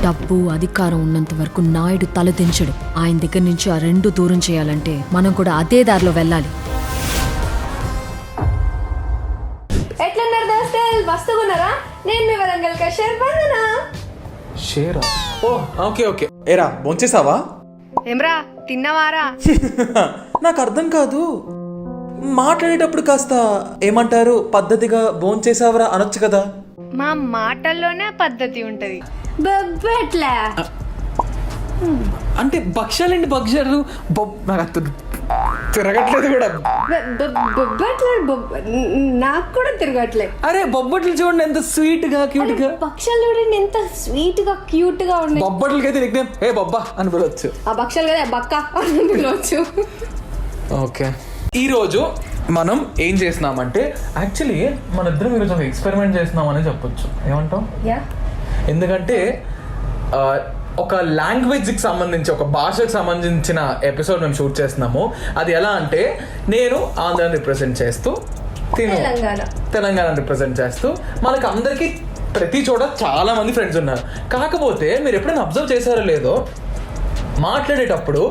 డబ్బు అధికారం ఉన్నంత వరకు నాయుడు తలదించడు. ఆయన దగ్గర నుంచి ఆ రెండు దూరం చేయాలంటే మనం కూడా అదే దారిలో వెళ్ళాలి. ఎట్లున్నారు దోస్తులు, వస్తున్నారా? నేను మీ వరంగల్ కషేర్ బందనా షేరా. Oh okay okay. ఏరా భోంచేసావా? ఏమ్రా తిన్నవారా? నాకు అర్థం కాదు. మాట్లాడేటప్పుడు కాస్త ఏమంటారు పద్ధతిగా భోంచేసావరా అనొచ్చు కదా. మా మాటల్లోనే పద్ధతి ఉంటది. బెబ్బెట్లా అంటే భక్ష్యాలండి భక్ష్యాలు నాకు తిరగట్లేదు కూడా. నాకు కూడా తిరగట్లేదు. అరే బొబ్బట్లు చూడండి ఎంత స్వీట్ గా క్యూట్ గా. భక్ష్యాలు చూడండి ఎంత స్వీట్ గా క్యూట్ గా ఉన్నాయి. బొబ్బట్లకి అయితే నిక్నేమ్ ఏ బొబ్బా అని పిలవచ్చు. ఆ భక్ష్యాలు కదా బక్క అని పిలవచ్చు. ఓకే, ఈరోజు మనం ఏం చేస్తున్నామంటే యాక్చువల్లీ మన ఇద్దరం ఈరోజు ఒక ఎక్స్పెరిమెంట్ చేస్తున్నామని చెప్పొచ్చు. ఏమంటాం? ఎందుకంటే ఒక లాంగ్వేజ్కి సంబంధించి ఒక భాషకు సంబంధించిన ఎపిసోడ్ మేము షూట్ చేస్తున్నాము. అది ఎలా అంటే నేను ఆంధ్రాని రిప్రజెంట్ చేస్తూ తెలంగాణ రిప్రజెంట్ చేస్తూ మనకు అందరికీ ప్రతి చోట చాలా మంది ఫ్రెండ్స్ ఉన్నారు. కాకపోతే మీరు ఎప్పుడైనా అబ్జర్వ్ చేశారో లేదో మాట్లాడేటప్పుడు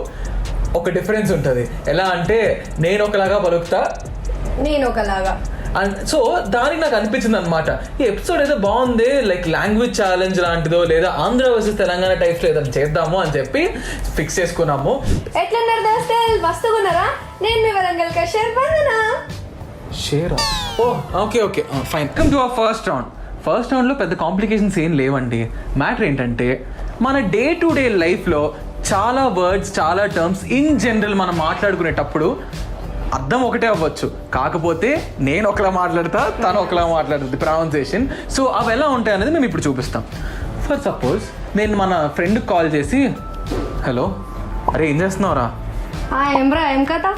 ఒక డిఫరెన్స్ ఉంటుంది. ఎలా అంటే నేను ఒకలాగా పలుకుతా, నేను ఒకలాగా. సో దానికి నాకు అనిపించింది అనమాట, ఈ ఎపిసోడ్ ఏదో బాగుంది, లైక్ లాంగ్వేజ్ ఛాలెంజ్ లాంటిదో లేదా ఆంధ్ర వర్సెస్ తెలంగాణ టైప్స్ ఏదైనా చేద్దాము అని చెప్పి ఫిక్స్ చేసుకున్నాము. ఎట్లున్నారు దోస్తులు, వస్తున్నారా? నేను మీ వరంగల్ కషేర్ బందనా షేరా. Oh okay okay fine. Come to our first round. First రౌండ్లో పెద్ద కాంప్లికేషన్స్ ఏం లేవండి. మ్యాటర్ ఏంటంటే మన డే టు డే లైఫ్లో చాలా వర్డ్స్, చాలా టర్మ్స్ ఇన్ జనరల్ మనం మాట్లాడుకునేటప్పుడు అర్థం ఒకటే అవ్వచ్చు, కాకపోతే నేను ఒకలా మాట్లాడతా, తను ఒకలా మాట్లాడుతుంది, ప్రొనౌన్సియేషన్. సో అవి ఎలా ఉంటాయి అనేది మేము ఇప్పుడు చూపిస్తాం. ఫర్ సపోజ్ నేను మన ఫ్రెండ్కి కాల్ చేసి హలో అరే ఏం చేస్తున్నావురా, ఏమ్రా ఏం కదా,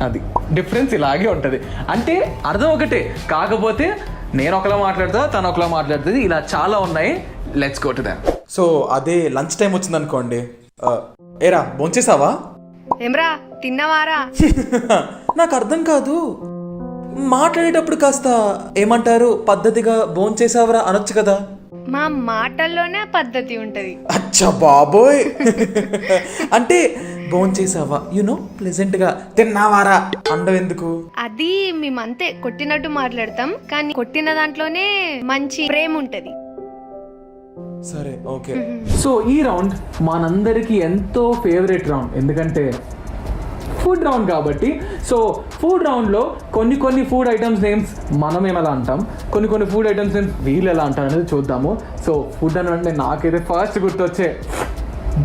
అది డిఫరెన్స్ ఇలాగే ఉంటుంది. అంటే అర్థం ఒకటే, కాకపోతే నేను ఒకలా మాట్లాడతా, తను ఒకలా మాట్లాడుతుంది, ఇలా చాలా ఉన్నాయి. Let's go to that. So అదే లంచ్ టైం వచ్చింది అనుకోండి. ఏరా భోంచేసావా? ఏమ్రా తిన్నవారా? నాకు అర్థం కాదు. మాట్లాడేటప్పుడు కాస్త ఏమంటారు పద్ధతిగా భోంచేసావరా అనొచ్చు కదా. మా మాటల్లోనే పద్ధతి ఉంటది. అచ్చా బాబోయ్. అంటే భోంచేసావా యునో ప్లెజెంట్ గా, తిన్నావారా అండం ఎందుకు? అది మేమంతే కొట్టినట్టు మాట్లాడతాం, కానీ కొట్టిన దాంట్లోనే మంచి ప్రేమ ఉంటది. సరే ఓకే. సో ఈ రౌండ్ మనందరికి ఎంతో ఫేవరెట్ రౌండ్, ఎందుకంటే ఫుడ్ రౌండ్ కాబట్టి. సో ఫుడ్ రౌండ్లో కొన్ని ఫుడ్ ఐటమ్స్ నేమ్స్ మనం ఎలా అంటాం, కొన్ని ఫుడ్ ఐటమ్స్ నేమ్స్ వీళ్ళు ఎలా అంటారు అనేది చూద్దాము. సో ఫుడ్ అని అంటే నాకైతే ఫస్ట్ గుర్తొచ్చే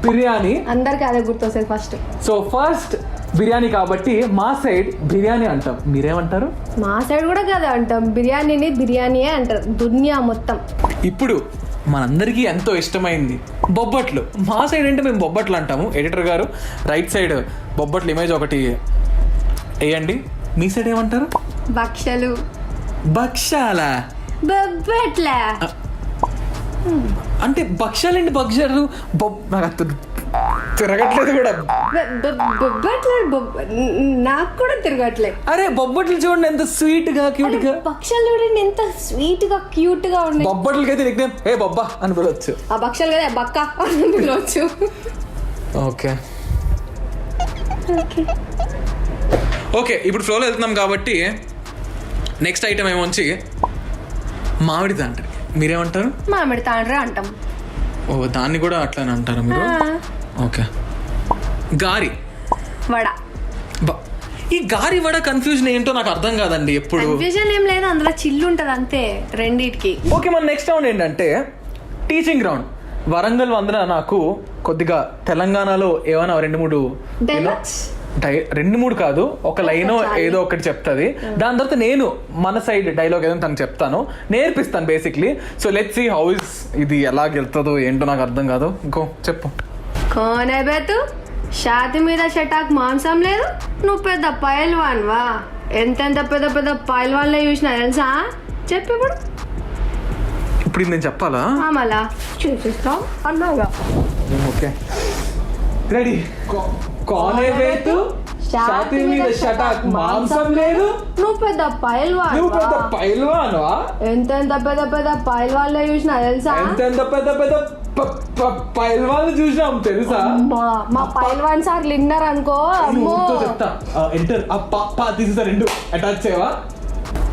బిర్యానీ. అందరికి అదే గుర్తొస్తుంది ఫస్ట్. సో ఫస్ట్ బిర్యానీ కాబట్టి మా సైడ్ బిర్యానీ అంటాం. మీరేమంటారు? మా సైడ్ కూడా కదా అంటాం, బిర్యానీని బిర్యానీయే అంటారు దునియా మొత్తం. ఇప్పుడు మనందరికీ ఎంతో ఇష్టమైంది బొబ్బట్లు. మా సైడ్ అంటే మేము బొబ్బట్లు అంటాము. ఎడిటర్ గారు రైట్ సైడ్ బొబ్బట్లు ఇమేజ్ ఒకటి వేయండి. మీ సైడ్ ఏమంటారు? భక్షలు. భక్షాల. బొబ్బట్లా. అంటే భక్షాలండి భక్ష్యాలు. నాకు తిరగట్లేదు కూడా. నాకు కూడా తిరగట్లేదు. అరే బొబ్బట్లు చూడండి ఎంత స్వీట్ గా క్యూట్ గా. భక్షాలు చూడండి ఎంత స్వీట్ గా క్యూట్ గా ఉన్నాయి. బొబ్బట్లకి అయితే నిక్నేమ్ ఏ బొబ్బా అని పిలవచ్చు. ఆ భక్షాలు కదా బక్క అని పిలవచ్చు. ఓకే ఓకే, ఇప్పుడు ఫ్లోలో వెళ్తున్నాం కాబట్టి నెక్స్ట్ ఐటమ్ ఏమొచ్చి మామిడి తాండ్రి. మీరేమంటారు? మామిడి తాండ్రి అంటాం. ఓ దాన్ని కూడా అట్లానే అంటారా మీరు? ఓకే. గారి వడ. ఈ గారి వడ కన్ఫ్యూజన్ ఏంటో నాకు అర్థం కాదండి. ఎప్పుడు కన్ఫ్యూజన్ ఏం లేదు, అందులో చిల్లు ఉంటుంది అంతే రెండిటికి. ఓకే, మన నెక్స్ట్ రౌండ్ ఏంటంటే టీచింగ్ రౌండ్. వరంగల్ వందన నాకు కొద్దిగా తెలంగాణలో ఏమైనా 2-3 కాదు, ఒక లైన్ ఏదో ఒకటి చెప్తుంది. దాని తర్వాత నేను మన సైడ్ డైలాగ్ ఏదో తనకు చెప్తాను, నేర్పిస్తాను basically. So let's see how is ఇది ఎలా వెళ్తుందో ఏంటో నాకు అర్థం కాదు. ఇంకో చెప్పు. కోనేబెతు షాతి మీద షటాక్ మాంసం లేదు, నువ్వు పెద్ద పైల్వాన్ వా. ఎంతెంత పెద్ద పెద్ద పైల్వాన్లే చూసినా తెలుసా? చెప్పు ఇప్పుడు. ఇప్పుడు నేను చెప్పాలా? మళ్ళా చూసిస్తాం అన్నాగా. Okay ready. కోనేబెతు ఛాతీ మీద షటాక్ మాంసం లేదు. నువ్వు పెద్ద పైల్వాన్ నువ్వు పెద్ద పైల్వాన్వా? ఎంతెంత పెద్ద పెద్ద పైల్వాన్లే చూసినా తెలుసా? ఎంతెంత పెద్ద పెద్ద పైల్వాన్ చూసినాం తెలుసా? మా పైల్వాన్ సార్ విన్నర్ అనుకో. అమ్మో చెప్తా ఎంటర్ తీసేసా రెండు అటాచ్ చేయవా?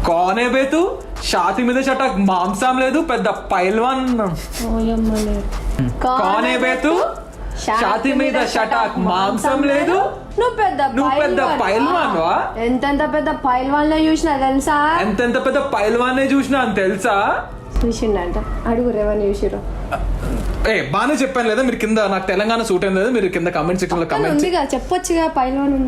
కోనే బేతు ఛాతీ మీద షటాక్ మాంసం లేదు పెద్ద పైల్వాన్. కోనే బేతు ఛాతీ మీద షటాక్ మాంసం లేదు. నువ్వు పెద్ద పైల్వాన్వా? ఎంతెంత పెద్ద పైల్వాన్లే చూసినా తెలుసా? ఎంతెంత పెద్ద పైల్వాన్ చూసినా అని తెలుసా? చూసిండంట అడుగు రేవని చూసిరు. బాగానే చెప్పాను లేదా? మీరు కింద నాకు తెలంగాణ సూట్ అయింది లేదా? మీరు కింద కామెంట్ సెక్షన్ లో కామెంట్ చెప్పొచ్చుగా పైల్వాన్